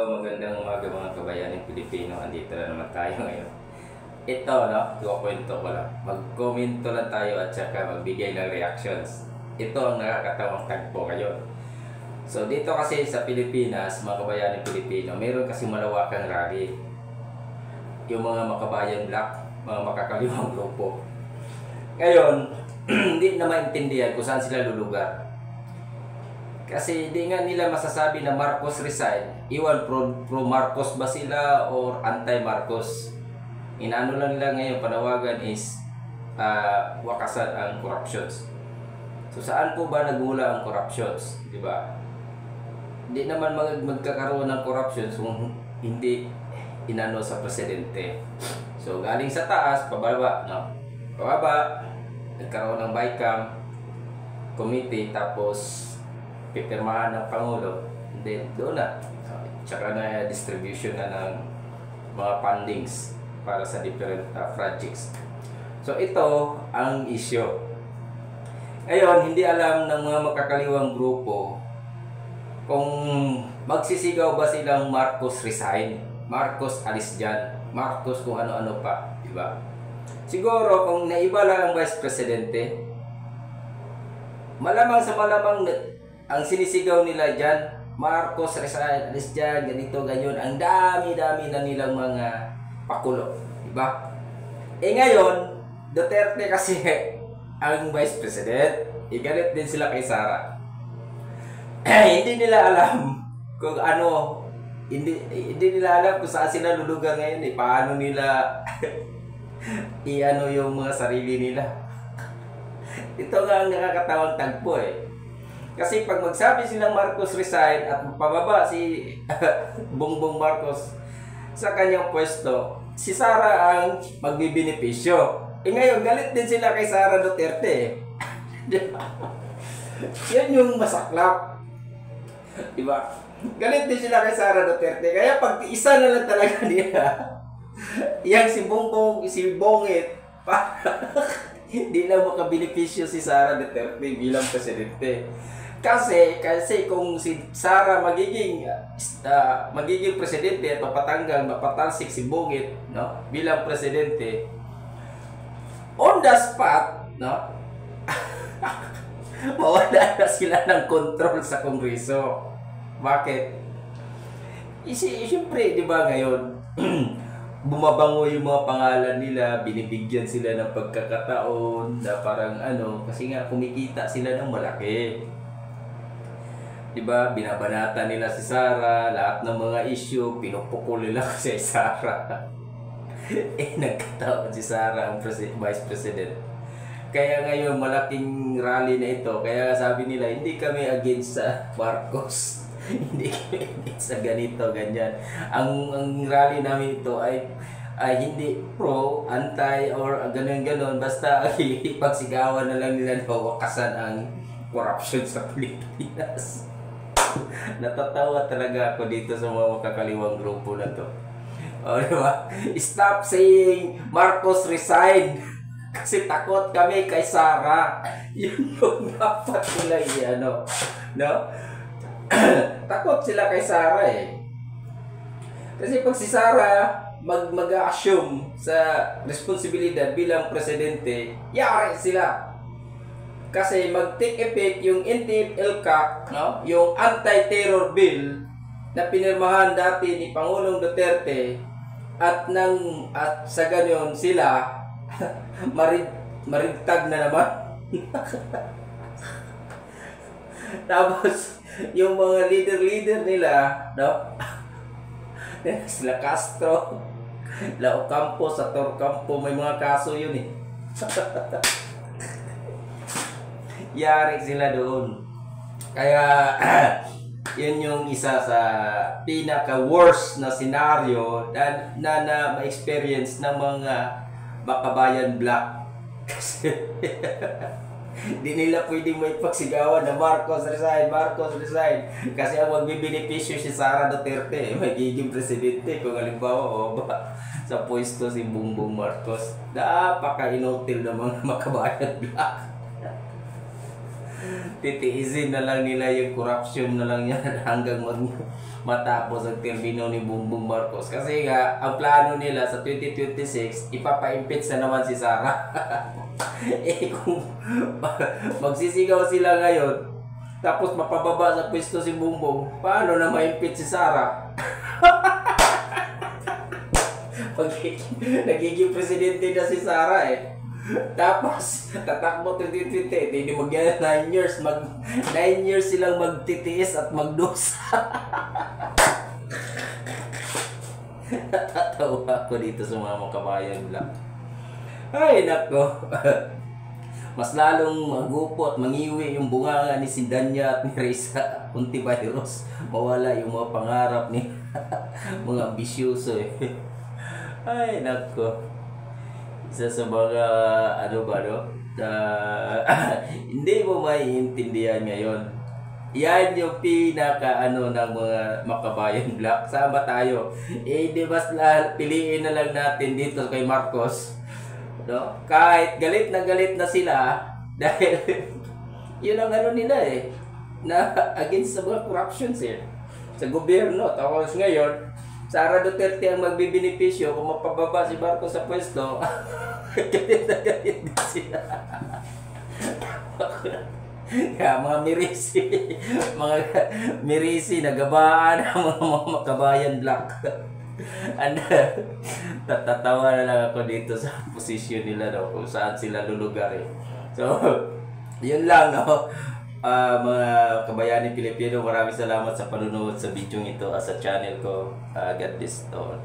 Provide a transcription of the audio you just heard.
Magandang umaga mga kabayaning Pilipino. Andito na naman tayo ngayon. Ito, no? Kukwento ko lang. Mag-komento lang tayo at saka magbigay ng reactions. Ito ang nakakatawang tagpo ngayon. So, dito kasi sa Pilipinas, mga kabayaning Pilipino, meron kasi malawakang rally. Yung mga makabayan black, mga makakaliwang grupo. Ngayon, hindi na maintindihan kung saan sila lulugar. Kasi hindi nga nila masasabi na Marcos resign. Iwan pro Marcos ba sila or anti-Marcos? Inaano lang nila ngayon panawagan is wakasan ang corruptions. So saan po ba nagmula ang corruptions? Di ba? Hindi naman magkakaroon ng corruptions kung hindi inano sa presidente. So galing sa taas, pababa, no? Pababa, nagkaroon ng BICAM committee, tapos pipirmahan ng Pangulo, then doon na. Tsaka na distribution na ng mga fundings para sa different projects. So ito ang issue. Ngayon, hindi alam ng mga makakaliwang grupo kung magsisigaw ba silang Marcos resign, Marcos alis dyan, Marcos kung ano-ano pa, diba? Siguro kung naiba lang ang Vice Presidente, malamang sa malamang ang sinisigaw nila dyan, Marcos resign, alis dyan, ganito, ganyan. Ang dami-dami na nilang mga pakulo. Diba? Eh ngayon, Duterte kasi ang Vice President. Igalit din sila kay Sara. Hindi nila alam kung ano, hindi nila alam kung saan sila lulugar ngayon. Paano nila i-ano yung mga sarili nila. Ito nga ang nakakatawang tagpo eh. Kasi pag magsabi silang Marcos resign at pababa si Bongbong Marcos sa kanyang pwesto, si Sara ang magbibenepisyo. Eh ngayon, galit din sila kay Sara Duterte. Yan yung masaklap. Diba? Galit din sila kay Sara Duterte. Kaya pag isa na lang talaga nila, yang si Bongbong, si Bongit, hindi lang makabenepisyo si Sara Duterte bilang presidente. Kasi kung si Sara magiging presidente at mapatalsik si Bongit, no, bilang presidente, on the spot, no, mawala na sila ng control sa Kongreso. Bakit? Siyempre, di ba ngayon, bumabango yung mga pangalan nila, binibigyan sila ng pagkakataon na parang ano, kasi nga kumikita sila ng malaki. Diba, binabanata nila si Sara, lahat ng mga issue, pinupukul nila si Sara. Nagkataon si Sara ang Vice President. Kaya ngayon, malaking rally na ito. Kaya sabi nila, hindi kami against sa Marcos. Hindi kami against sa ganito, ganyan. Ang rally namin ito ay hindi pro, anti, or ganun-ganun. Basta ipagsigawan na lang nila na wakasan ang corruption sa Pilipinas. Natatawa talaga ako dito sa mga makakaliwang grupo na to. O, diba? Stop saying Marcos resign kasi takot kami kay Sara. Yun yung dapat nila i-ano, no? Takot sila kay Sara eh. Kasi pag si Sara mag-assume sa responsibilidad bilang presidente, yari sila. Kasi mag-take effect yung NTF-ELCAC, no? Yung anti-terror bill na pinirmahan dati ni Pangulong Duterte at sa ganyan sila marigtag na naman. Tapos yung mga leader nila, no? Sila Castro, Lao Campo, Sator Campo, may mga kaso yun eh. Yari sila doon. Kaya yun yung isa sa pinaka-worst na senaryo na ma-experience ng mga makabayan black. Kasi di nila pwedeng may pagsigawan na Marcos resign, Marcos resign. Kasi ang magbibenepisyo si Sara Duterte, magiging presidente kung halimbawa sa pwesto si Bongbong Marcos. Napaka-inutil ng mga makabayan black. titiisin na lang nila yung corruption na lang yan hanggang matapos ang termino ni Bongbong Marcos. Kasi nga, ang plano nila sa 2026, ipapa-impeach na naman si Sara. Kung magsisigaw sila ngayon, tapos mapababa sa pwesto si Bongbong, paano na ma-impeach si Sara? Nagiging presidente na si Sara Tapos, tatakbo 2020, hindi mag 9 years, 9 years silang magtitiis at magdusa. Natatawa ako dito sa mga kabayan lang. Ay, nako. Mas lalong magupot, mangiwi yung bunganga ni si Danya at ni Reza Hontiveros. Mawala yung mga pangarap ni mga ambisyoso Ay, nako. Isa sa mga hindi mo maiintindihan ngayon. Yan yung pinaka ng mga makabayan black. Sama tayo. Di ba piliin na lang natin dito kay Marcos. No? Kahit galit na sila dahil yun ang nila na against sa mga corruptions sa gobyerno. Tapos ngayon, Sara Duterte ang magbibenepisyo kung mapababa si Marcos sa pwesto. Galit din sila. Kaya mga mirisi, nagabaan ang mga makabayan black. And tatatawa na lang ako dito sa posisyon nila kung saan sila lulugar So, yun lang mga kabayani Pilipino, maraming salamat sa panunood sa video ito sa channel ko. God bless all.